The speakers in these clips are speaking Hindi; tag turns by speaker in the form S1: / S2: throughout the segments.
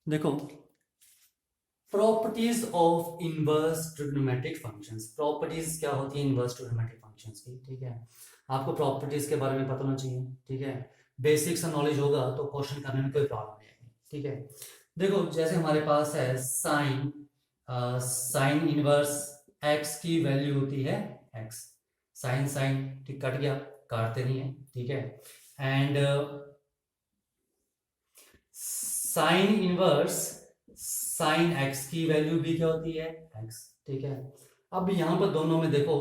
S1: देखो, properties of inverse trigonometric functions. Properties क्या होती है इनवर्स ट्रिग्नोमेट्रिक फंक्शंस की? ठीक है, आपको प्रॉपर्टीज के बारे में पता होना चाहिए। ठीक है, बेसिक सा नॉलेज होगा तो क्वेश्चन करने में कोई प्रॉब्लम नहीं आएगी। ठीक है, देखो जैसे हमारे पास है साइन, साइन इनवर्स एक्स की वैल्यू होती है एक्स। साइन साइन ठीक कट गया, काटते नहीं है। ठीक है, and sign inverse sine x की वैल्यू भी क्या होती है एक्स। ठीक है, अब यहां पर दोनों में देखो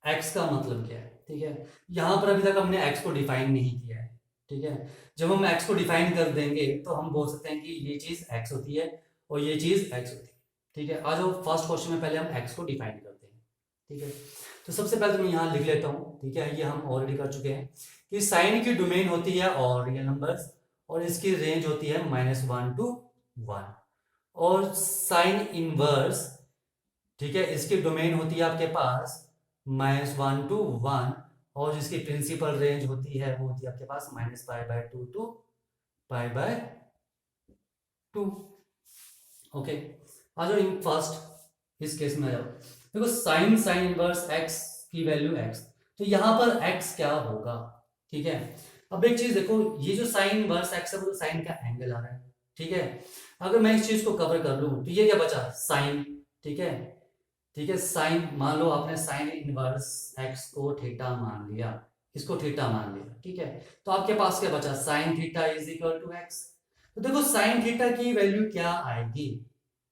S1: एक्स का मतलब क्या है। ठीक है, यहां पर अभी तक हमने एक्स को डिफाइन नहीं किया है। ठीक है, जब हम एक्स को डिफाइन कर देंगे तो हम बोल सकते हैं कि ये चीज एक्स होती है और ये चीज एक्स होती है। ठीक है, आज फर्स्ट क्वेश्चन में पहले हम एक्स को डिफाइन करते हैं। ठीक है, तो सबसे पहले तो मैं यहाँ लिख लेता हूँ। ठीक है, ये हम ऑलरेडी कर चुके हैं कि साइन की डोमेन होती है और रियल नंबर्स, और इसकी रेंज होती है -1 to 1। और साइन इनवर्स, ठीक है, इसकी डोमेन होती है आपके पास -1 to 1, और जिसकी प्रिंसिपल रेंज होती है वो होती है आपके पास -π/2 to π/2। ओके, आ जाओ इन फर्स्ट इस केस में आ जाओ। देखो साइन साइन इनवर्स एक्स की वैल्यू एक्स, तो यहां पर एक्स क्या होगा? ठीक है, अब एक चीज देखो, ये जो साइन इनवर्स एक्स है वो साइन का एंगल आ रहा है। ठीक है, अगर मैं इस चीज को कवर कर लूं तो ये क्या बचा? साइन। ठीक है, ठीक है, साइन मान लो आपने साइन इनवर्स एक्स को थीटा मान लिया, इसको थीटा मान लिया। ठीक है, तो आपके पास क्या बचा? Sine theta is equal to x. तो देखो साइन थीटा की वैल्यू क्या आएगी,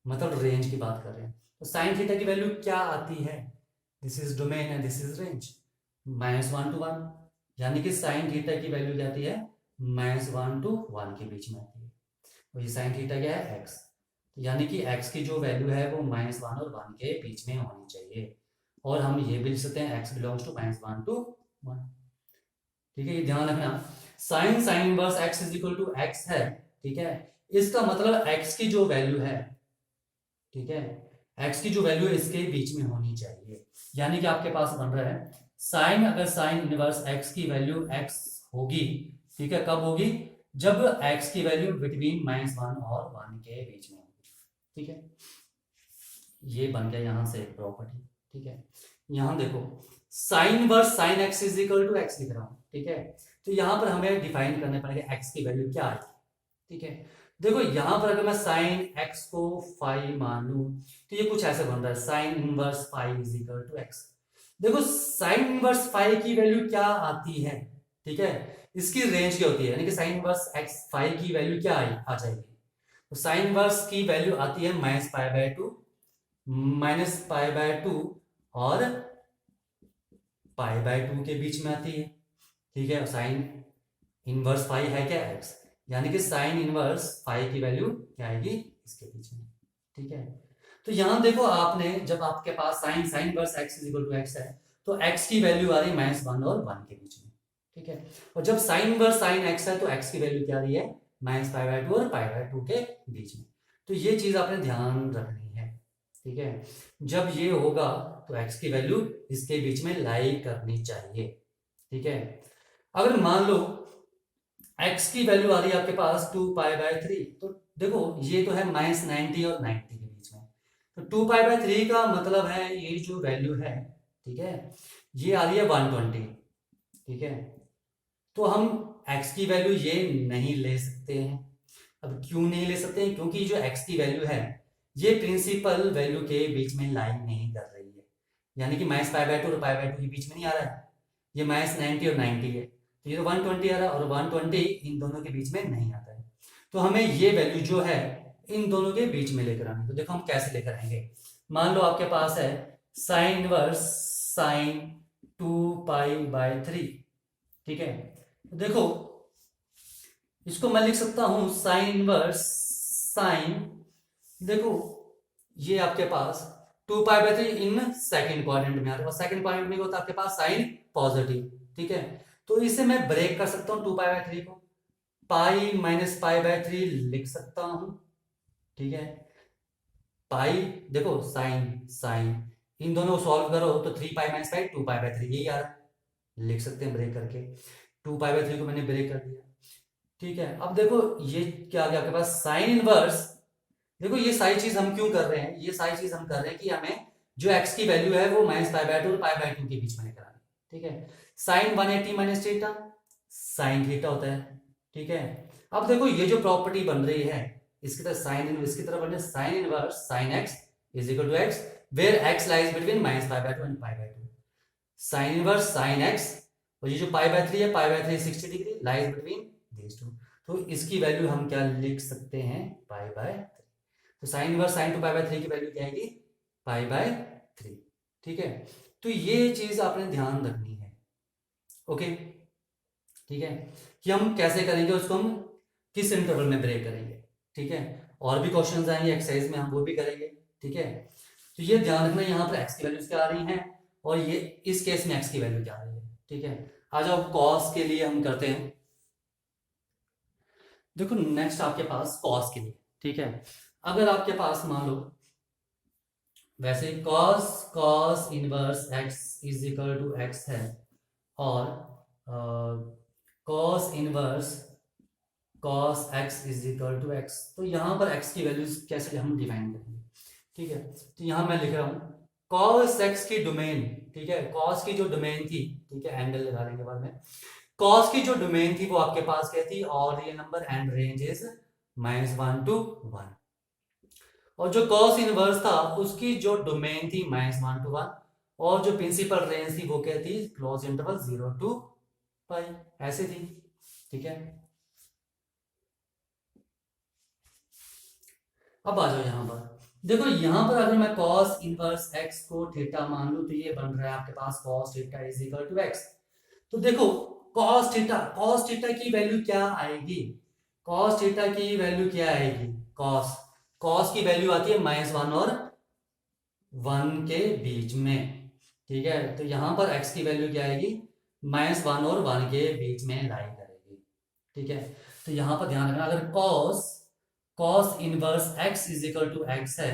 S1: मतलब रेंज की बात कर रहे हैं, तो साइन थीटा की वैल्यू क्या आती है? This is domain and this is range, -1 to 1, यानी कि साइन थीटा की वैल्यू क्या आती है? -1 to 1 के बीच में आती है। और ये साइन थीटा क्या है? एक्स, यानी कि x की जो वैल्यू है वो -1 और 1 के बीच में होनी चाहिए। और हम ये भी लिख सकते हैं x बिलोंग्स टू -1 to 1। ठीक है, ये ध्यान रखना, sine sine inverse x is equal to x है। ठीक है, इसका मतलब x की जो वैल्यू है, ठीक है, x की जो वैल्यू है इसके बीच में होनी चाहिए। यानी कि आपके पास बन रहा है साइन, अगर साइन इनवर्स x की वैल्यू x होगी, ठीक है, कब होगी? जब x की वैल्यू बिटवीन -1 और 1 के बीच में होगी। ठीक है, ये बन गया यहां से एक प्रॉपर्टी। ठीक है, यहां देखो sine inverse sine x is equal to x लिख रहा हूं। ठीक है, तो यहां पर हमें डिफाइन करने पड़ेगा एक्स की वैल्यू क्या आएगी। ठीक है, देखो यहां पर अगर मैं साइन एक्स को फाई मान लूं तो ये कुछ ऐसे बन रहा है, sine inverse phi is equal to x. देखो साइन इनवर्स फाई की वैल्यू क्या आती है? ठीक है, इसकी रेंज क्या होती है, यानी कि साइन इनवर्स एक्स फाई की वैल्यू क्या आ जाएगी? तो साइन इनवर्स की वैल्यू आती है -π/2, -π/2 और π/2 के बीच में आती है। ठीक है, साइन इनवर्स फाई है क्या? एक्स, यानी कि साइन इनवर्स फाई की वैल्यू क्या आएगी? इसके बीच में। ठीक है, तो यहां देखो आपने, जब आपके पास sine sine inverse x is equal to x है तो एक्स की वैल्यू आ रही है -1 और 1 के बीच में। ठीक है, और जब साइन इनवर्स साइन एक्स है तो एक्स की वैल्यू क्या आ रही है? -π/2 और π/2 के बीच में। तो ये चीज आपने ध्यान रखनी है। ठीक है, जब ये होगा तो x की वैल्यू इसके बीच में लाई करनी चाहिए। ठीक है, अगर मान लो x की वैल्यू आ रही है आपके पास 2π/3, तो देखो ये तो है -90 और 90 के बीच में, तो 2π/3 का मतलब है ये जो वैल्यू है, ठीक है, ये आ रही है 120। ठीक है, तो हम x की वैल्यू ये नहीं ले सकते हैं। अब क्यों नहीं ले सकते हैं? क्योंकि जो x की वैल्यू है ये प्रिंसिपल वैल्यू के बीच में लाइन नहीं कर रही है, यानी कि -π/2 और π/2 के बीच में नहीं आ रहा है, ये -90 और 90 है, तो ये तो 120 आ रहा है, और 120 इन दोनों के बीच में नहीं आता है। तो हमें ये वैल्यू जो है इन दोनों के बीच में लेकर आनी। तो देखो हम कैसे लेकर आएंगे। मान लो आपके पास है साइन इनवर्स साइन 2π/3। ठीक है, तो देखो इसको मैं लिख सकता हूं साइन इनवर्स साइन, देखो ये आपके पास 2π/3 इन सेकंड क्वाड्रेंट में आ रहा है, और सेकंड क्वाड्रेंट में होता है आपके पास साइन पॉजिटिव। ठीक है, तो इसे मैं ब्रेक कर सकता हूं 2π/3 को, पाई -π/3 लिख सकता हूं। ठीक है, पाई, देखो साइन साइन इन दोनों को सॉल्व करो तो 3π - π 2π/3 यही आ रहा है, लिख सकते हैं ब्रेक करके। 2π/3 को मैंने ब्रेक कर दिया, ठीक है। अब देखो ये क्या आ गया आपके पास, साइन इनवर्स। देखो ये सारी चीज हम क्यों कर रहे हैं, ये सारी चीज हम कर रहे हैं कि हमें जो x की वैल्यू है वो -π/2 और π/2 के बीच में निकालनी। ठीक है। Sine 180 minus theta sine theta होता है। ठीक है। अब देखो ये जो प्रॉपर्टी बन रही है इसकी तरह साइन इन, इसकी तरह बन रही है sine inverse sine x is equal to x where x lies between -π/2 and π/2। Sine inverse sine x और ये जो π/3 है, π/3 60 degree lies between these two. तो इसकी वैल्यू हम क्या लिख सकते हैं, π/3। तो साइन इनवर्स साइन 2π/3 की वैल्यू क्या आएगी, π/3। ठीक है। तो ये चीज आपने ध्यान रखनी है। ओके। ठीक है। कि हम कैसे करेंगे उसको, हम किस इंटरवल में ब्रेक करेंगे। ठीक है। और भी क्वेश्चंस आएंगे एक्सरसाइज में, हम वो भी करेंगे। ठीक है। तो ये ध्यान रखना यहाँ पर x की वैल्यूज क्या आ रही हैं और ये इस केस में x की वैल्यू क्या आ रही है। ठीक है। आ जाओ cos के लिए हम करते हैं। देखो नेक्स्ट आपके पास cos के लिए, ठीक है, अगर आपके पास मान लो वैसे cos inverse x is equal to x है और cos inverse cos x is equal to x, तो यहाँ पर x की वैल्यूज कैसे हम डिफाइन करेंगे। ठीक है। तो यहाँ मैं लिख रहा हूँ cos x की डोमेन, ठीक है, cos की जो डोमेन थी, ठीक है, एंगल लगा लेंगे बाद में, cos की जो डोमेन थी वो आपके पास क्या थी, और real number and range is -1 to 1, और जो cos इनवर्स था उसकी जो डोमेन थी -1 to 1 और जो प्रिंसिपल रेंज थी वो क्या थी, क्लोज इंटरवल 0 to π, ऐसे थी। ठीक है। अब आ जाओ यहां पर, देखो यहां पर अगर मैं cos इनवर्स x को थीटा मान लूं तो ये बन रहा है आपके पास cos theta is equal to x। तो देखो cos थीटा की वैल्यू क्या आएगी, cos थीटा की वैल्यू क्या आएगी, cos की वैल्यू आती है -1 और 1 के बीच में। ठीक है। तो यहां पर x की वैल्यू क्या आएगी, -1 और 1 के बीच में लाई करेगी। ठीक है। तो यहां पर ध्यान रखना, अगर cos inverse x is equal to x है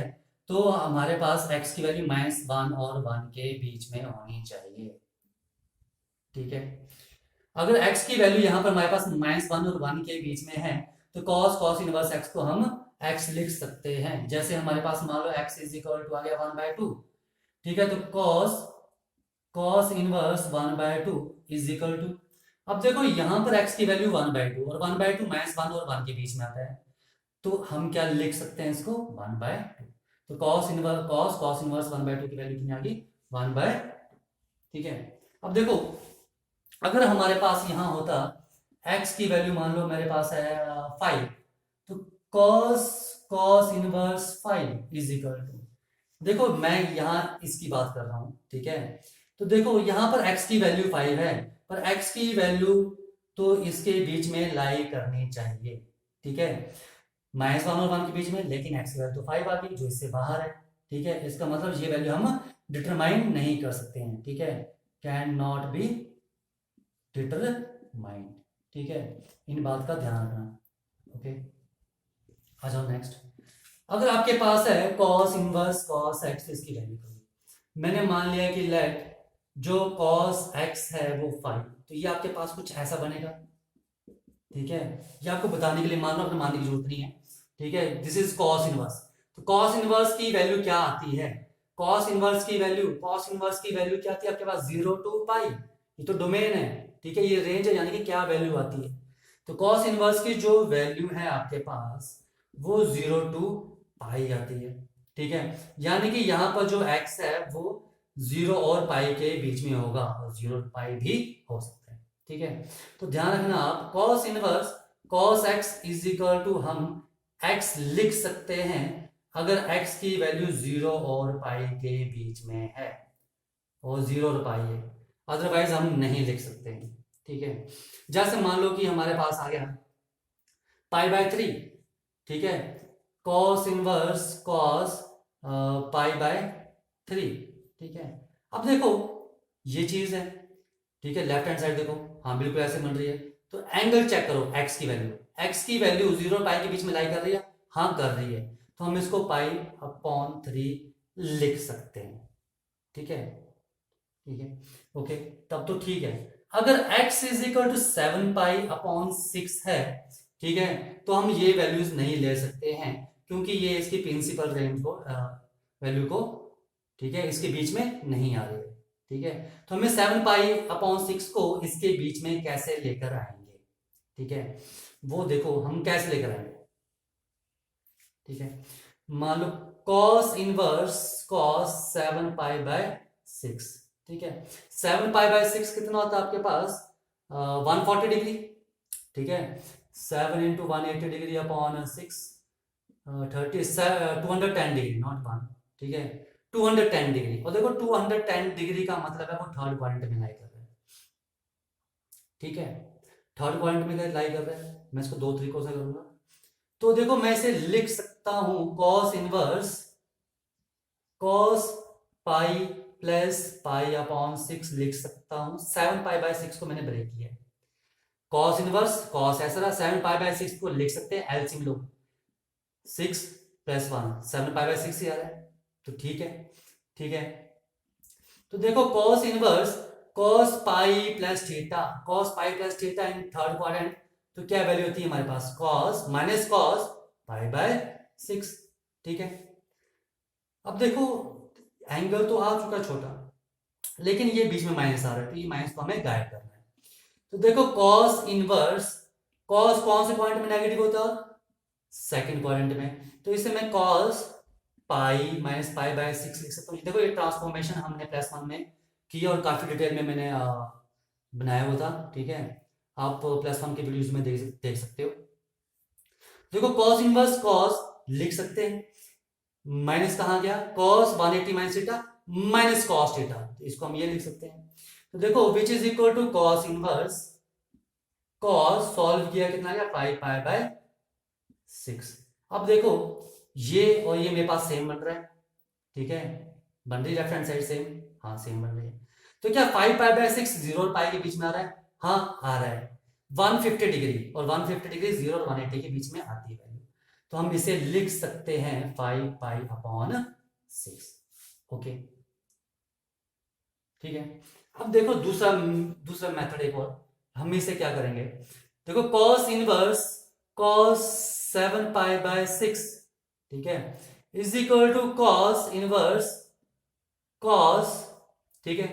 S1: तो हमारे पास x की वैल्यू -1 और 1 के बीच में होनी चाहिए। ठीक है। अगर x की वैल्यू यहां पर हमारे पास -1 और 1 के बीच में है तो cos इनवर्स x को हम x लिख सकते हैं। जैसे हमारे पास मान लो x इज इक्वल टू आ गया 1/2। ठीक है। तो cos inverse 1/2 is equal to, अब देखो यहां पर x की वैल्यू 1/2 और 1/2 -1 और 1 के बीच में आता है, तो हम क्या लिख सकते हैं इसको, 1/2। तो cos इनवर्स 1/2 की वैल्यू कितनी आ गई, 1/2। ठीक है। अब देखो अगर हमारे पास यहां होता x की वैल्यू मान लो मेरे पास है 5, तो cos inverse 5 is equal to, देखो मैं यहां इसकी बात कर रहा हूं। ठीक है। तो देखो यहां पर x की वैल्यू 5 है पर x की वैल्यू तो इसके बीच में लाई करनी चाहिए। ठीक है। -1 और 1 के बीच में, लेकिन x की वैल्यू तो 5 आ गई जो इससे बाहर है। ठीक है। इसका मतलब ये वैल्यू हम डिटरमाइन नहीं कर सकते हैं। ठीक है। Can not be determined. ठीक है। इन बात का ध्यान रखना। ओके। आ जाओ नेक्स्ट। अगर आपके पास है cos इनवर्स cos x, इसकी वैल्यू करो। मैंने मान लिया कि लेट जो cos x है वो 5, तो ये आपके पास कुछ ऐसा बनेगा। ठीक है। ये आपको बताने के लिए मान लो, अपने मानने की जरूरत नहीं है। ठीक है। This is cos inverse. तो cos इनवर्स की वैल्यू क्या आती है, cos इनवर्स की वैल्यू क्या आती है आपके पास, 0 to π। ये तो डोमेन है। ठीक है। ये रेंज है, यानी कि क्या वैल्यू आती है। तो cos इनवर्स की जो वैल्यू है आपके पास वो 0 to π आती है। ठीक है। यानी कि यहां पर जो x है वो 0 और π के बीच में होगा और 0 π भी हो सकता है। ठीक है। तो ध्यान रखना आप cos inverse cos x is equal to हम x लिख सकते हैं अगर x की वैल्यू 0 और π के बीच में है और 0 और π है, अदरवाइज हम नहीं लिख सकते हैं। ठीक है। जैसे मान लो कि हमारे पास आ गया π/3। ठीक है। cos inverse cos π/3। ठीक है। अब देखो ये चीज है। ठीक है। लेफ्ट हैंड साइड देखो, हाँ बिल्कुल ऐसे बन रही है। तो एंगल चेक करो, x की वैल्यू 0 और π के बीच में लाई कर रही है, हाँ कर रही है, तो हम इसको π/3 लिख सकते हैं। ठीक है। ठीक है। ओके। तब तो ठीक है। अगर x is equal to 7 pi upon 6 है, ठीक है, तो हम ये वैल्यूज नहीं ले सकते हैं क्योंकि ये इसकी प्रिंसिपल रेंज को वैल्यू को, ठीक है, इसके बीच में नहीं आ रही है, ठीक है। तो हमें 7 पाई अपॉन 6 को इसके बीच में कैसे लेकर आएंगे, ठीक है, वो देखो हम कैसे लेकर आएंगे, ठीक है। मान लो cos इनवर्स cos 7 पाई/6, ठीक है। 7 पाई/6 कितना होता है आपके पास 140 डिग्री, ठीक है। 7 into 180 degree upon 6 210 degree, not 1, ठीक है, 210 डिग्री। और देखो 210 डिग्री का मतलब है वो थर्ड क्वाड्रेंट में लाई कर रहा है, ठीक है, थर्ड क्वाड्रेंट में लाई कर रहा है। मैं इसको दो तरीकों से करूंगा। तो देखो मैं इसे लिख सकता हूं cos inverse cos pi plus पाई/6 लिख सकता हूं। 7 पाई/6 को मैंने ब्रेक किया है। cos इनवर्स cos ऐसा रहा, 7 पाई/6 को लिख सकते हैं, एलसीएम लो, 6 + 1 7 पाई/6 ही आ रहा है, तो ठीक है, ठीक है। तो देखो cos inverse cos pi plus theta, cos pi plus theta in third quadrant, तो क्या वैल्यू होती है हमारे पास cos माइनस cos पाई/6, ठीक है। अब देखो एंगल तो आ चुका छोटा, लेकिन ये बीच में माइनस आ रहा है, तो ये माइनस को हमें गायब करना है। तो देखो cos इनवर्स cos कौन से पॉइंट में नेगेटिव होता है, सेकंड क्वाड्रेंट में, तो इसे मैं cos पाई माइनस पाई/6 लिख सकता हूँ। देखो ये ट्रांसफॉर्मेशन हमने +1 में किया और काफी डिटेल में मैंने बनाया हुआ था, ठीक है, आप +1 के वीडियोज में देख सकते हो। देखो cos इनवर्स cos लिख सकते हैं, माइनस कहाँ गया, cos 180 minus theta minus cos theta, तो इसको हम ये लिख सकते हैं। तो देखो which is equal to cos inverse cos, solve किया कितना गया 5 पाई/6। अब देखो ये और ये मेरे पास सेम बन रहा है, ठीक है, बन रही लेफ्ट हैंड साइड सेम, हाँ सेम बन रही है। तो क्या 5 पाई/6 0 और पाई के बीच में आ रहा है, हाँ आ रहा है। 150 डिग्री और 150 डिग्री 0 और 180 के बीच में आती है वैल्यू, तो हम इसे लिख सकते हैं 5 पाई/6, ओके, ठीक है। अब देखो दूसरा मेथड एक और, हम इसे क्या करेंगे, देखो cos इनवर्स cos 7 पाई/6, ठीक है, is equal to cos inverse cos, ठीक है।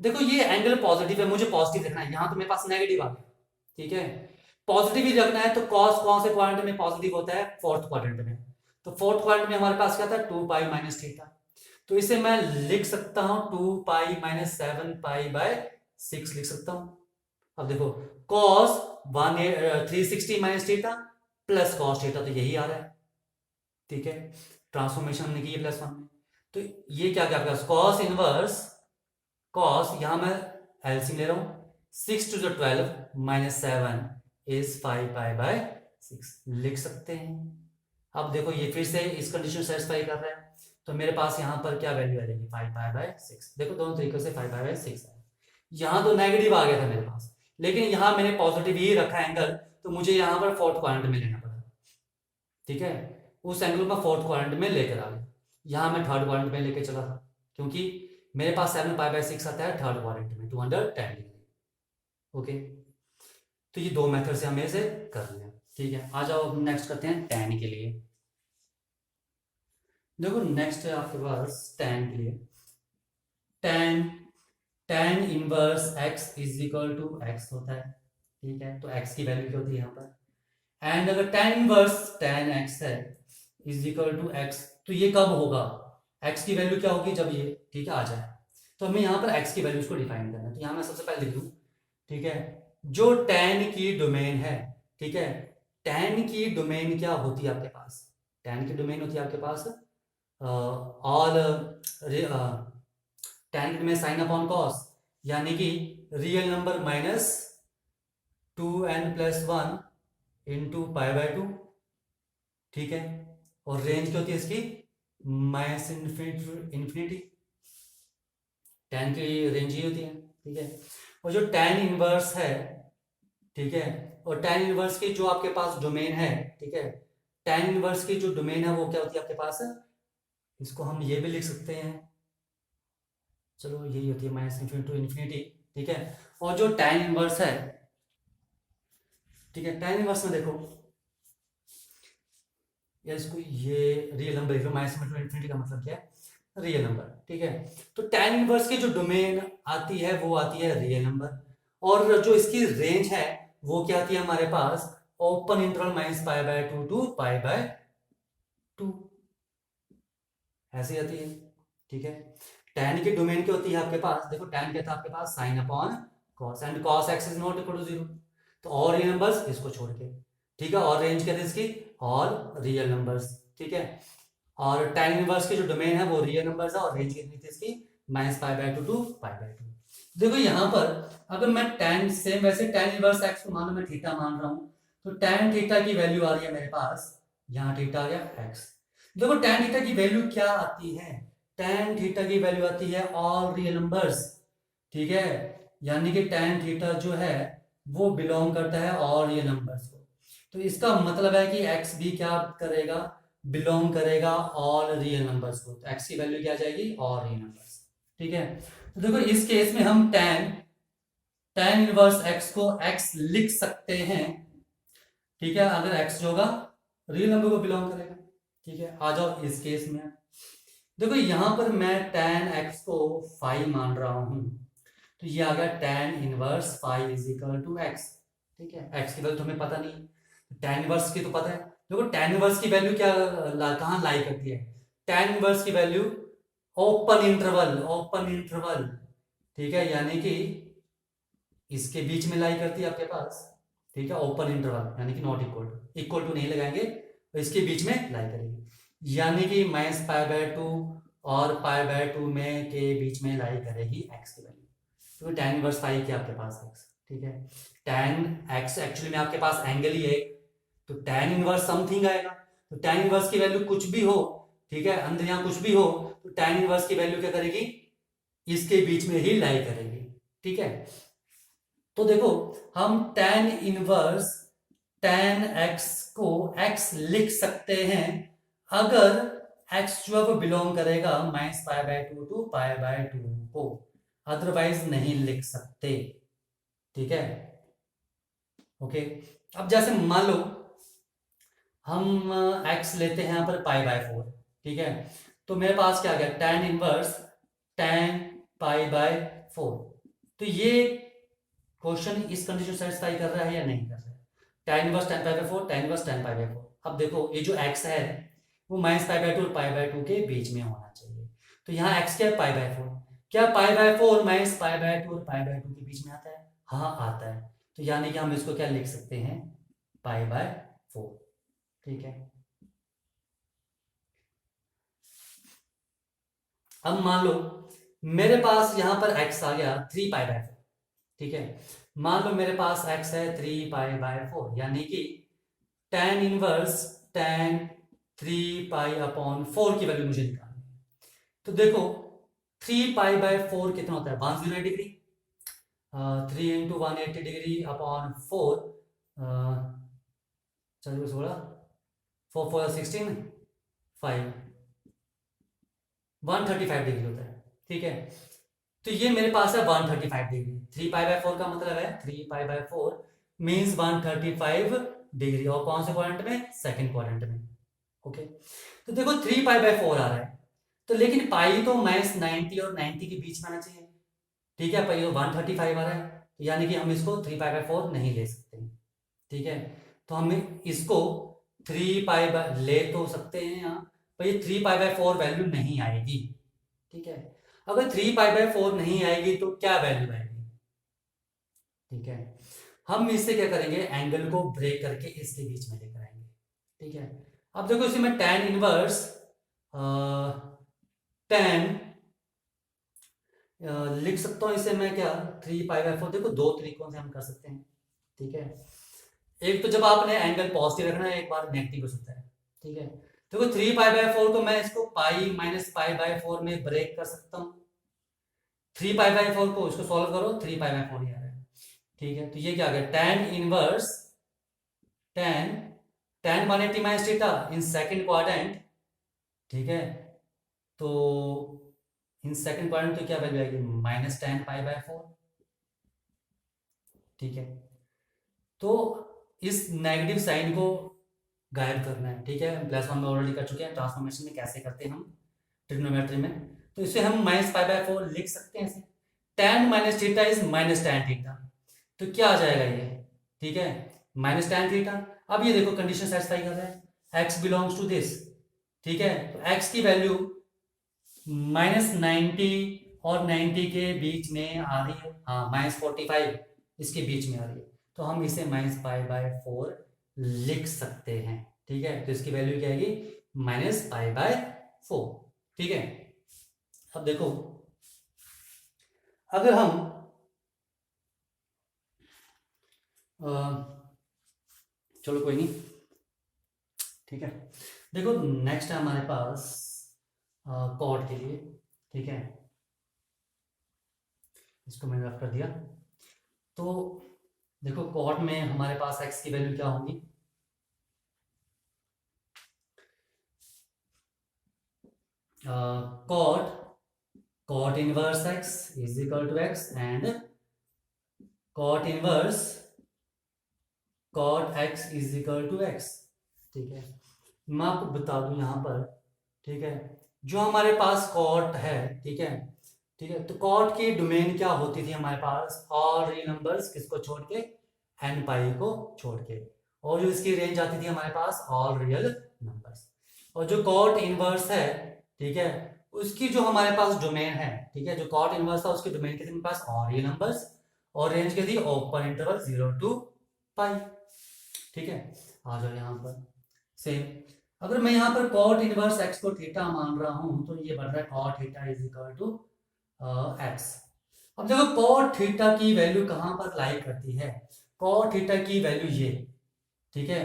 S1: देखो ये एंगल पॉजिटिव है, मुझे पॉजिटिव रखना है, यहां तो मेरे पास नेगेटिव आ गया, ठीक है, पॉजिटिव ही रखना है। तो cos कौन से क्वाड्रेंट में पॉजिटिव होता है, फोर्थ क्वाड्रेंट में, तो फोर्थ क्वाड्रेंट में हमारे पास क्या था 2 पाई माइनस थीटा, तो इसे मैं लिख सकता हूं 2 पाई माइनस 7 पाई/6 लिख सकता हूं। अब देखो cos 360 minus theta plus cos theta, तो यही आ रहा है, ठीक है, ट्रांसफॉर्मेशन हमने की है +1 में, तो ये क्या क्या cos इनवर्स cos, यहां मैं एलसीएम ले रहा हूं, 6 to the 12 माइनस 7 इज 5 पाई/6 लिख सकते हैं। अब देखो ये फिर से इस कंडीशन सेटिस्फाई कर रहा है, तो मेरे पास यहाँ पर क्या वैल्यू आ जाएगी 5 पाई/6। देखो दोनों तरीकों से 5 पाई/6 है, यहाँ तो नेगेटिव आ गया था मेरे पास, लेकिन यहाँ मैंने पॉजिटिव ही रखा एंगल, तो मुझे यहाँ पर फोर्थ क्वाड्रेंट में लेना पड़ा, ठीक है, उस एंगल में फोर्थ क्वाड्रेंट में लेकर आ गया, यहाँ मैं थर्ड क्वाड्रेंट में लेकर चला था, क्योंकि मेरे पास 7 पाई/6 आता है थर्ड क्वाड्रेंट में 210 डिग्री, ओके। तो ये दो मेथड से हमें इसे कर लिया, ठीक है। आ जाओ नेक्स्ट करते हैं tan के लिए। देखो नेक्स्ट है आपके पास tan के लिए, tan inverse x is equal to x होता है, ठीक है, तो x की वैल्यू क्या होती है यहाँ पर, एंड अगर tan इनवर्स tan x है इज इक्वल टू x, तो ये कब होगा, x की वैल्यू क्या होगी जब ये, ठीक है, आ जाए, तो हमें यहाँ पर x की वैल्यूज को डिफाइन करना है। तो यहाँ मैं सबसे पहले लिख दूँ, ठीक है, जो tan की डोमेन है, ठीक है, tan की डोमेन क्या होती है आपके पास, tan की डोमेन होती है आपके पास ऑल tan की डोमेन साइन अपॉन कॉस, यानी कि real number minus 2n+1 into पाई/2, ठीक है, और रेंज क्या होती है इसकी माइनस इन्फिनिटी, tan की रेंज ही होती है, ठीक है। और जो tan इनवर्स है, ठीक है, और tan इनवर्स की जो आपके पास डोमेन है, ठीक है, tan इनवर्स की जो डोमेन है वो क्या होती है आपके पास, इसको हम ये भी लिख सकते हैं, चलो यही होती है माइनस इन्फिनिटी टू इन्फिनिटी, ठीक है, और जो tan इनवर्स है, ठीक है, tan इनवर्स में देखो, या इसको ये रियल नंबर लिख लो, माइनस में टू इन्फिनिटी का मतलब क्या है, रियल नंबर, ठीक है। तो tan इनवर्स की जो डोमेन आती है वो आती है रियल नंबर, और जो इसकी रेंज है वो क्या आती है हमारे पास, open interval minus pi by two to pi by two, ऐसी आती है, ठीक है। tan की डोमेन क्या होती है आपके पास, देखो tan क्या था आपके पास, sine upon cos, and cos x is not equal to zero, तो और रियल नंबर्स इसको छोड़ के, ठीक है। और रेंज क्या थी इसकी, और रियल नंबर्स, ठीक है। और tan इनवर्स की जो डोमेन है वो रियल नंबर्स है, और रेंज कितनी थी इसकी, minus pi by two to pi by two. देखो यहाँ पर अगर मैं tan सेम वैसे tan इनवर्स एक्स को मानो मैं थीटा मान रहा हूँ, तो tan थीटा की वैल्यू आ रही है मेरे पास, यहाँ थीटा आ गया एक्स। देखो tan थीटा की वैल्यू क्या आती है, tan थीटा की वैल्यू आती है ऑल रियल नंबर्स, ठीक है। यानी कि tan थीटा जो है वो बिलोंग करता है ऑल रियल नंबर्स को, तो इसका मतलब है कि x भी क्या करेगा, बिलोंग करेगा ऑल रियल नंबर्स को, तो x की वैल्यू क्या आ जाएगी, ऑल रियल नंबर्स, ठीक है। तो देखो इस केस में हम tan इनवर्स x को x लिख सकते हैं, ठीक है, अगर x जो होगा रियल नंबर को बिलोंग करेगा, ठीक है। आ जाओ इस केस में, देखो यहां पर मैं tan x को फाइव मान रहा हूं, तो ये आ गया tan inverse five is equal to x, ठीक है। x की वैल्यू तो हमें पता नहीं, tan इनवर्स की तो पता है। देखो tan इनवर्स की वैल्यू क्या कहाँ लाई करती है, tan इनवर्स की वैल्यू ओपन इंटरवल, ठीक है, यानी कि इसके बीच में लाई करती है आपके पास, ठीक है, ओपन इंटरवल यानी कि नॉट इक्वल टू नहीं लगाएंगे, तो इसके बीच में लाई करेगी, यानी कि माइनस पाई बाय टू और पाई बाय टू में के बीच में लाई करेगी एक्स की वैल्यू, तो tan इनवर्स पाई क्या आपके पास एक्स, ठीक है। tan x एक्चुअली में आपके पास एंगल ही है, तो tan इनवर्स समथिंग आएगा, तो tan इनवर्स की वैल्यू कुछ भी हो, ठीक है, अंदर यहां कुछ भी हो, तो tan इनवर्स की वैल्यू क्या करेगी, इसके बीच में ही लाई करेगी, ठीक है। तो देखो हम tan इनवर्स tan x को x लिख सकते हैं अगर x जो है वो बिलोंग करेगा minus pi by two to pi by two को, अदरवाइज नहीं लिख सकते, ठीक है, ओके। अब जैसे मान लो हम x लेते हैं यहां पर पाई बाय फोर, ठीक है, तो मेरे पास क्या आ गया tan inverse tan pi by four, तो ये क्वेश्चन इस कंडीशन सेटिस्फाई कर रहा है या नहीं कर रहा है, tan inverse tan pi by four, tan inverse tan pi by four. अब देखो ये जो x है वो माइनस पाई बाय टू और पाई बाय टू के बीच में होना चाहिए, तो यहाँ x क्या है, पाई बाय फोर, क्या pi by four minus pi by to और पाई बाय टू के बीच में आता है, हाँ आता है, तो यानी कि हम इसको क्या लिख सकते हैं, पाई बाय फोर, ठीक है। अब मान लो मेरे पास यहां पर x आ गया थ्री पाई बाय फोर, ठीक है, मान लो मेरे पास x है थ्री पाई बाय फोर, यानी कि tan inverse tan three pi upon four की वैल्यू मुझे निकालनी है, तो देखो थ्री पाई बाय फोर कितना होता है, 108 degree, three into 180 degree upon four, चलिए सोलह, फोर फोर 16, 135 डिग्री होता है, ठीक है। तो ये मेरे पास है 135 degree, three pi by four का मतलब है three pi by four means 135 degree, और कौन से क्वाड्रेंट में, सेकंड क्वाड्रेंट में, ओके। तो देखो थ्री पाई बाय फोर आ रहा है, तो लेकिन पाई तो माइनस 90 और 90 के बीच में आना चाहिए, ठीक है, पाई 135 आ रहा है, तो यानी कि हम इसको थ्री पाई बाय फोर नहीं ले सकते, ठीक है। तो हम इसको थ्री पाई बाय ले तो सकते हैं यहाँ, पर ये three pi by four value नहीं आएगी, ठीक है। अगर थ्री पाई बाय फोर नहीं आएगी तो क्या वैल्यू आएगी, ठीक है। हम इससे क्या करेंगे, एंगल को ब्रेक करके इसके बीच में लेकर आएंगे, ठीक है। अब देखो इसे मैं tan इनवर्स tan लिख सकता हूं इसे मैं क्या, थ्री पाई बाय फोर, देखो दो तरीकों से हम कर सकते हैं, ठीक है। एक तो जब आपने एंगल पॉजिटिव रखना है, एक बार नेगेटिव हो सकता है, ठीक है। देखो थ्री पाई बाय फोर को मैं इसको pi minus pi by four में ब्रेक कर सकता हूँ, थ्री पाई बाय फोर को इसको सॉल्व करो, थ्री पाई बाय फोर ही आ रहा है, ठीक है। तो ये क्या आ गया, tan inverse tan tan 180 minus theta in second quadrant, ठीक है। तो इन सेकंड क्वाड्रेंट तो क्या वैल्यू आएगी, minus tan pi by four, ठीक है। तो इस नेगेटिव साइन को गायब करना है, ठीक है। प्लस वन में ऑलरेडी कर चुके हैं, ट्रांसफॉर्मेशन में कैसे करते हैं हम ट्रिग्नोमेट्री में। तो इसे हम -π/4 लिख सकते हैं। tan minus theta is minus tan theta, तो क्या आ जाएगा ये, ठीक है, माइनस tan थीटा। अब ये देखो कंडीशन सेटिस्फाई कर रहा है, x बिलोंग्स टू दिस, ठीक है। तो x की वैल्यू -90 और 90 के बीच में आ रही है, हाँ -45 इसके बीच में आ रही है, तो हम इसे -π/4 लिख सकते हैं, ठीक है। तो इसकी वैल्यू क्या आएगी, -π/4, ठीक है। अब देखो अगर हम चलो कोई नहीं, ठीक है। देखो नेक्स्ट है हमारे पास कॉट के लिए, ठीक है, इसको मैंने रफ कर दिया। तो देखो कॉट में हमारे पास x की वैल्यू क्या होगी, cot inverse x is equal to x and cot inverse cot x is equal to x, ठीक है। मैं आपको बता दूं यहाँ पर, ठीक है, जो हमारे पास कॉट है, ठीक है, ठीक है, तो कॉट की डोमेन क्या होती थी हमारे पास, ऑल रियल नंबर्स किसको छोड़ के, n पाई को छोड़ के, और जो इसकी रेंज आती थी हमारे पास ऑल रियल नंबर्स। और जो कॉट इनवर्स है, ठीक है, उसकी जो हमारे पास डोमेन है, ठीक है, जो कॉट इनवर्स था उसकी डोमेन के पास ऑल रियल नंबर्स, और रेंज के थी ओपन इंटरवल 0 to पाई, ठीक है। आ जाओ यहाँ पर सेम, अगर मैं यहाँ पर कॉट इनवर्स x को थीटा मान रहा हूं, तो ये बन रहा है cot theta is equal to x। अब देखो कॉट थीटा की वैल्यू कहां पर लाई करती है, कॉट थीटा की वैल्यू ये, ठीक है,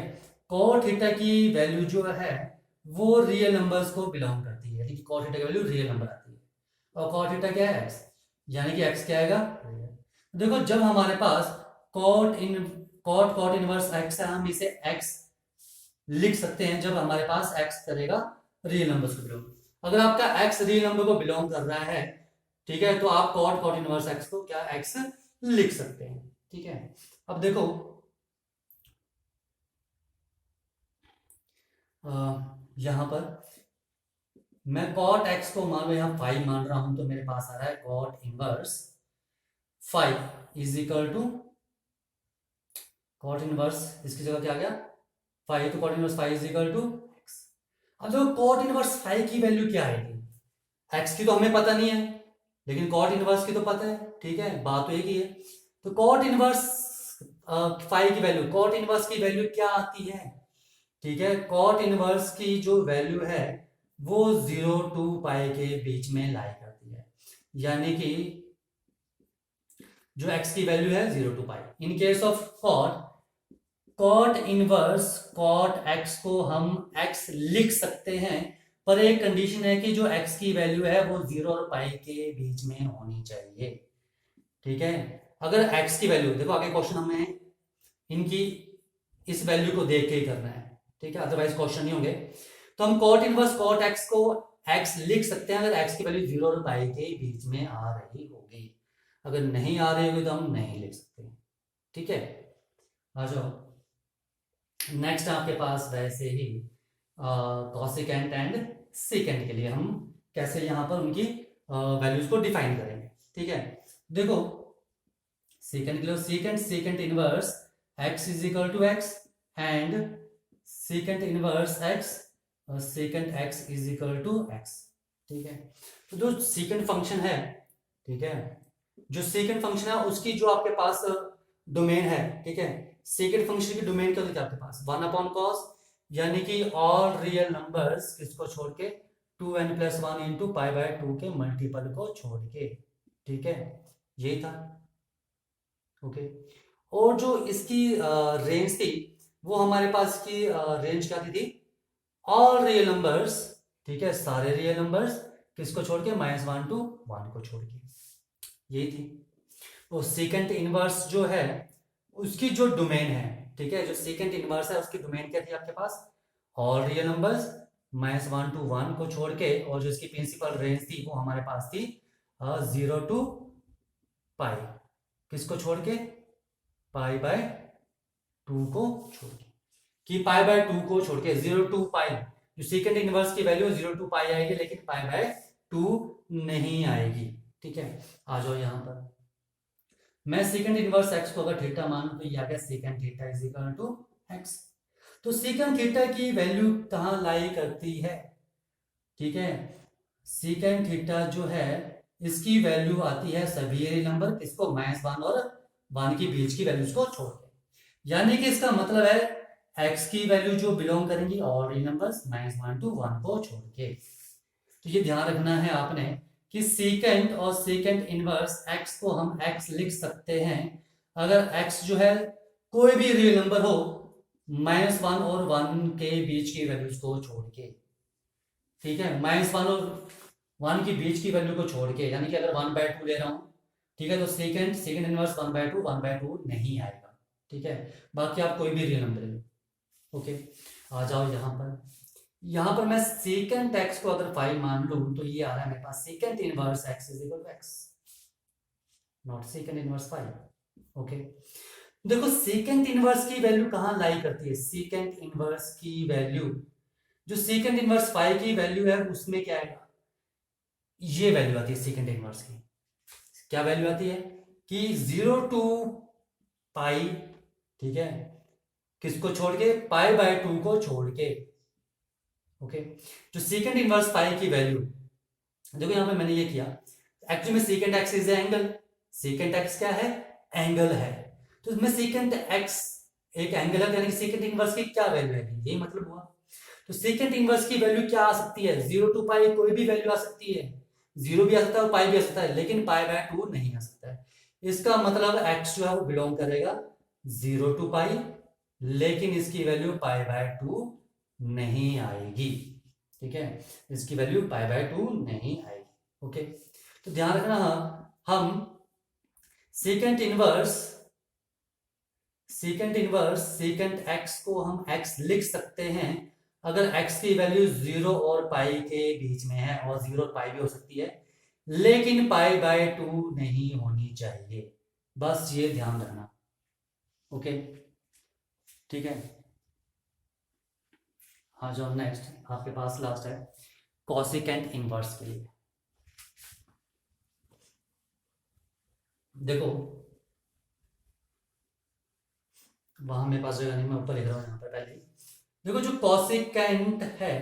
S1: कॉट थीटा की वैल्यू जो है वो रियल नंबर्स को बिलोंग करती है, ठीक है, कॉट थीटा की वैल्यू रियल नंबर आती है, और कॉट थीटा क्या है, x, यानी कि x क्या आएगा, देखो जब हमारे पास कॉट इनवर्स x है, हम इसे x लिख सकते हैं जब हमारे पास x करेगा रियल नंबर्स को बिलोंग। अगर आपका x रियल नंबर को बिलोंग कर रहा है, ठीक है, तो आप कॉट इनवर्स x को क्या x लिख सकते हैं, ठीक है। अब देखो यहां पर मैं कॉट x को मान लो यहाँ 5 मान रहा हूं, तो मेरे पास आ रहा है cot inverse 5 is equal to cot inverse, इसकी जगह क्या आ गया 5, तो cot inverse 5 is equal to x। अब जो कॉट इनवर्स 5 की वैल्यू क्या आएगी, x की तो हमें पता नहीं है, लेकिन कॉट इनवर्स की तो पता है, ठीक है, बात तो एक ही है। तो कॉट इनवर्स 5 की वैल्यू, कॉट इनवर्स की वैल्यू क्या आती है, ठीक है, कॉट इनवर्स की जो वैल्यू है वो 0 to पाई के बीच में लाई करती है, यानी कि जो x की वैल्यू है 0 to pi. In case of cot inverse cot x को हम x लिख सकते हैं, पर एक कंडीशन है कि जो x की वैल्यू है वो 0 और पाई के बीच में होनी चाहिए, ठीक है। अगर x की वैल्यू, देखो आगे क्वेश्चन हमें इनकी इस वैल्यू को देख के ही करना है, ठीक है, अदरवाइज क्वेश्चन नहीं होंगे। तो हम कॉट इनवर्स कॉट x को x लिख सकते हैं अगर x की वैल्यू 0 और पाई के बीच में आ रही होगी, अगर नहीं आ रही होगी तो हम नहीं लिख सकते, ठीक है। आ जाओ नेक्स्ट आपके पास वैसे ही कॉसेकेंट एंड सेकेंड के लिए हम कैसे यहां पर उनकी वैल्यूज को डिफाइन करेंगे, ठीक है। देखो सेकेंड के लिए second inverse x is equal to x and second inverse x second x is equal to x, ठीक है। तो जो सेकेंड फंक्शन है, ठीक है, जो सेकेंड फंक्शन है उसकी जो आपके पास डोमेन है, ठीक है, सेकेंड फंक्शन की डोमेन क्या होती है आपके पास 1/cos, यानी कि ऑल रियल नंबर्स किसको छोड़ के 2n+1 इंटू π/2 के मल्टीपल को छोड़ के, ठीक है, यही था, ओके। और जो इसकी रेंज थी वो हमारे पास की रेंज क्या थी ऑल रियल नंबर्स, ठीक है, सारे रियल नंबर्स किसको छोड़ के -1 to 1 को छोड़ के, यही थी। तो सेकेंड इनवर्स जो है उसकी जो डोमेन है, ठीक है, जो सेकेंड इनवर्स है उसकी डोमेन क्या थी आपके पास ऑल रियल नंबर्स -1 to 1 को छोड़ के, और जो इसकी प्रिंसिपल रेंज थी वो हमारे पास थी 0 to पाई, किसको छोड़ के पाई बाय 2 को छोड़ के, कि पाई बाय 2 को छोड़ के 0 टू पाई, जो सेकंड इनवर्स की वैल्यू 0 टू पाई आएगी, लेकिन पाई बाय 2 नहीं आएगी। ठीक है, आ जाओ यहां पर, मैं सेकंड इनवर्स एक्स को अगर थीटा मानूं तो ये आ गया second theta is equal to x. तो सेकंड थीटा की वैल्यू कहां लाई करती है? ठीक है, सेकंड थीटा जो है इसकी वैल्यू आती है सभी रियल नंबर, किसको, -1 और 1 के बीच की वैल्यूज को छोड़ के। यानी कि इसका मतलब है x की वैल्यू जो बिलोंग करेंगी और रियल नंबर्स -1 to 1 को छोड़ के। तो ये ध्यान रखना है आपने कि सेकंड और सेकंड इनवर्स x को हम x लिख सकते हैं अगर x जो है कोई भी रियल नंबर हो -1 और 1 के बीच की वैल्यूज को छोड़ के। ठीक है, -1 और 1 के बीच की वैल्यू को छोड़ के, यानी कि अगर 1/2 ले रहा हूं, ठीक है, तो सेकंड इनवर्स 1/2 नहीं आएगा। ठीक है, बाकी आप कोई भी रियल नंबर ले। ओके, आ जाओ यहां पर मैं सेकंड एक्स को अगर 5 मान लूं तो ये आ रहा है मेरे पास second inverse x is equal to x, not second inverse 5। Okay, देखो सेकंड इनवर्स की वैल्यू कहां लाई करती है? सेकंड इनवर्स की वैल्यू, जो सेकंड इनवर्स 5 की वैल्यू है उसमें क्या आएगा, ये वैल्यू आती है सेकंड इनवर्स की। क्या वैल्यू आती है कि 0 टू पाई, ठीक है, किसको छोड़ के, पाई बाय 2 को छोड़ के। ओके, जो सेकंड इनवर्स पाई की वैल्यू, देखो यहां पे मैंने ये किया, एक्चुअली में second x is angle, second x क्या है, एंगल है, तो इसमें सेकंड एक्स एक एंगल है, यानी कि सेकंड इनवर्स की क्या वैल्यू है, यही मतलब हुआ। तो सेकंड इनवर्स की वैल्यू क्या आ सकती है, 0 टू पाई कोई भी वैल्यू आ सकती है, 0 भी आ सकता है और पाई भी आ सकता है, लेकिन पाई बाय 2 नहीं आ सकता है। इसका मतलब x जो है वो बिलोंग करेगा 0 टू पाई, लेकिन इसकी वैल्यू पाई बाय 2 नहीं आएगी। ठीक है, इसकी वैल्यू पाई बाय 2 नहीं आएगी। ओके, तो ध्यान रखना, हम सेकंड इनवर्स सेकंड x को हम x लिख सकते हैं अगर x की वैल्यू 0 और पाई के बीच में है, और 0 और पाई भी हो सकती है, लेकिन पाई बाय 2 नहीं होनी चाहिए, बस ये ध्यान रखना। ओके, ठीक है, हाँ, जो नेक्स्ट आपके पास लास्ट है कॉसिकेंट इनवर्स के लिए। देखो वहां मेरे पास जगह नहीं, मैं ऊपर लिख रहा हूं यहां पर पहले। देखो जो कॉसिकेंट है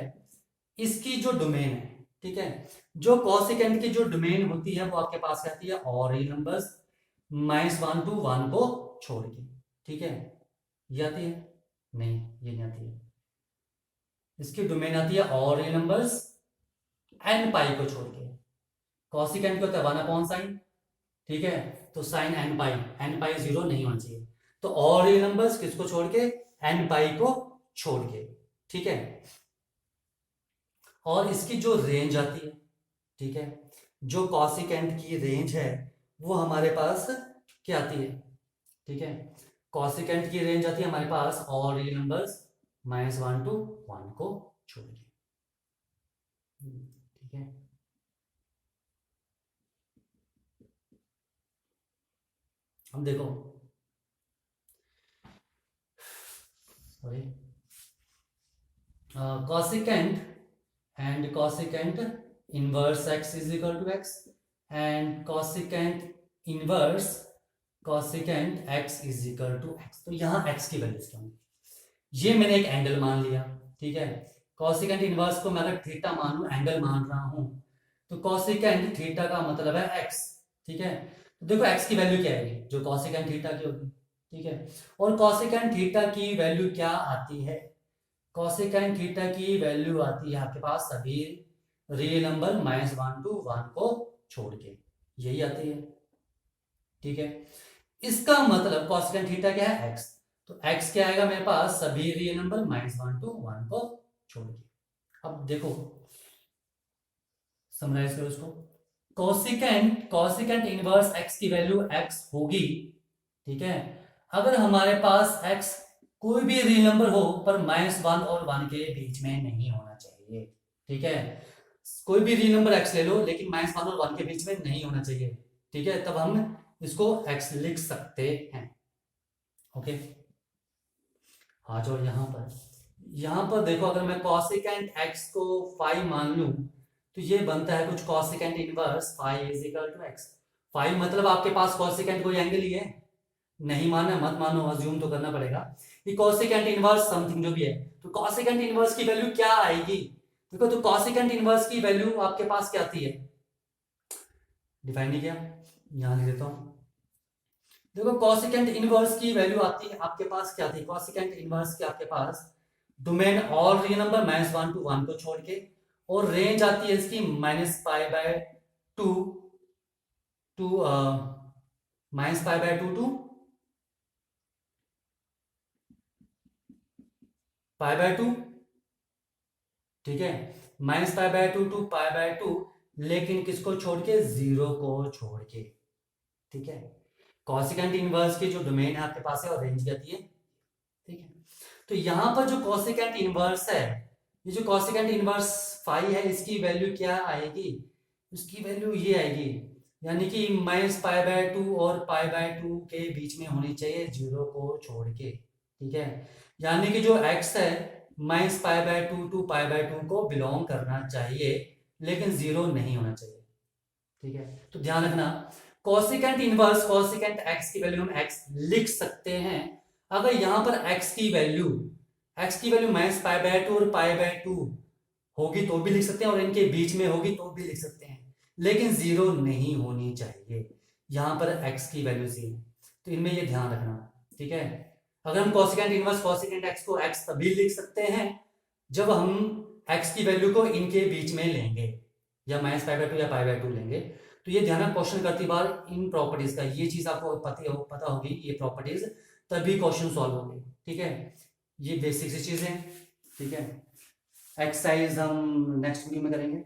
S1: इसकी जो डोमेन है, ठीक है, जो कॉसिकेंट की जो डोमेन होती है वो आपके पास आती है और रियल नंबर्स -1 to 1 को छोड़ के। ठीक है, ये आती है, नहीं ये नहीं आती है, इसकी डोमेन आती है और रियल नंबर्स n पाई को छोड़ के। कॉसिकेंट को होता है 1/sin, ठीक है, तो साइन n पाई 0 नहीं होना चाहिए, तो और रियल नंबर्स किसको छोड़ के, n पाई को छोड़ के। ठीक है, और इसकी जो रेंज आती है, ठीक है, जो कॉसिकेंट की रेंज है वो हमारे पास क्या आती है, ठीक है, कॉसिकेंट की रेंज आती है हमारे पास और रियल नंबर्स -1 to 1 को छोड़ के। ठीक है, अब देखो, sorry, cosecant and cosecant inverse x is equal to x and cosecant inverse cosecant x is equal to x। तो यहां x की वैल्यूज क्या होंगी, ये मैंने एक एंगल मान लिया। ठीक है, cosecant इनवर्स को मैं अगर थीटा मानूं, एंगल मान रहा हूं, तो cosecant थीटा का मतलब है x। ठीक है, तो देखो x की वैल्यू क्या आएगी, जो cosecant थीटा की होगी। ठीक है, और cosecant थीटा की वैल्यू क्या आती है, कॉसिकेंट थीटा की वैल्यू आती है आपके पास सभी रियल नंबर -1 to 1 को छोड़ के, यही आती है। ठीक है, इसका मतलब कॉसिकेंट थीटा क्या है, x, तो x क्या आएगा मेरे पास सभी रियल नंबर -1 to 1 को छोड़ के। अब देखो समराइज करो इसको, कॉसिकेंट इनवर्स x की वैल्यू x होगी। ठीक है, अगर हमारे पास x कोई भी रियल नंबर हो पर -1 और 1 के बीच में नहीं होना चाहिए। ठीक है, कोई भी रियल नंबर x ले लो लेकिन -1 और 1 के बीच में नहीं होना चाहिए। ठीक है, तब हम इसको x लिख सकते हैं। ओके, आ जाओ यहाँ पर देखो, अगर मैं कॉसेकेंट एक्स को फाइव मान लूं तो ये बनता है कुछ cosecant inverse five is equal to x. Five मतलब आपके पास कॉसेकेंट कोई एंगल ही है, नहीं मानना मत मानो, अज्यूम तो करना पड़ेगा कि कॉसेकेंट इनवर्स समथिंग जो भी है। तो कॉसेकेंट इनवर्स की वैल्यू क्या आएगी? देखो, तो कॉसेकेंट इनवर्स की वैल्यू आपके पास क्या आती है, डिफाइन नहीं किया, यहां लिख देता हूं। देखो, कॉसेकेंट इनवर्स की वैल्यू आती है आपके पास, क्या थी कॉसेकेंट इनवर्स के आपके पास, domain all real number -1 to 1 को छोड़ के, और रेंज आती है इसकी -π/2 टू -π/2 टू π/2, ठीक है, -π/2 टू π/2, लेकिन किसको छोड़ के, जीरो को छोड़ के, ठीक है। कॉसेकेंट इनवर्स की जो डोमेन है आपके पास है और रेंज क्या आती है, ठीक है। तो यहां पर जो कॉसेकेंट इनवर्स है, ये जो कॉसेकेंट इनवर्स फाइव है, इसकी वैल्यू क्या आएगी, इसकी वैल्यू ये आएगी, यानी कि -π/2 और π/2 के बीच में होनी चाहिए, जीरो को छोड़ के, ठीक है। यानी कि जो x है -π/2 टू π/2 को बिलोंग करना चाहिए, लेकिन जीरो नहीं होना चाहिए, ठीक है। तो ध्यान रखना, कॉसेकेंट इनवर्स कॉसेकेंट x की वैल्यू हम x लिख सकते हैं अगर यहां पर x की वैल्यू -π/2 और π/2 होगी तो भी लिख सकते हैं, और इनके बीच में होगी तो भी लिख सकते हैं, लेकिन जीरो नहीं होनी चाहिए, यहां पर x की वैल्यू जीरो, तो इनमें ये ध्यान रखना, ठीक है। अगर हम कॉसेकेंट इनवर्स कॉसेकेंट x को x तभी लिख सकते हैं जब हम x की वैल्यू को इनके बीच में लेंगे, या -π/2 या π/2 लेंगे। तो ये ध्यान, क्वेश्चन करती बार इन प्रॉपर्टीज का, ये चीज आपको पता होगी, ये प्रॉपर्टीज, तभी क्वेश्चन सॉल्व होंगे, ठीक है। ये बेसिक सी चीजें, ठीक है। एक्सरसाइज हम नेक्स्ट वीडियो में करेंगे।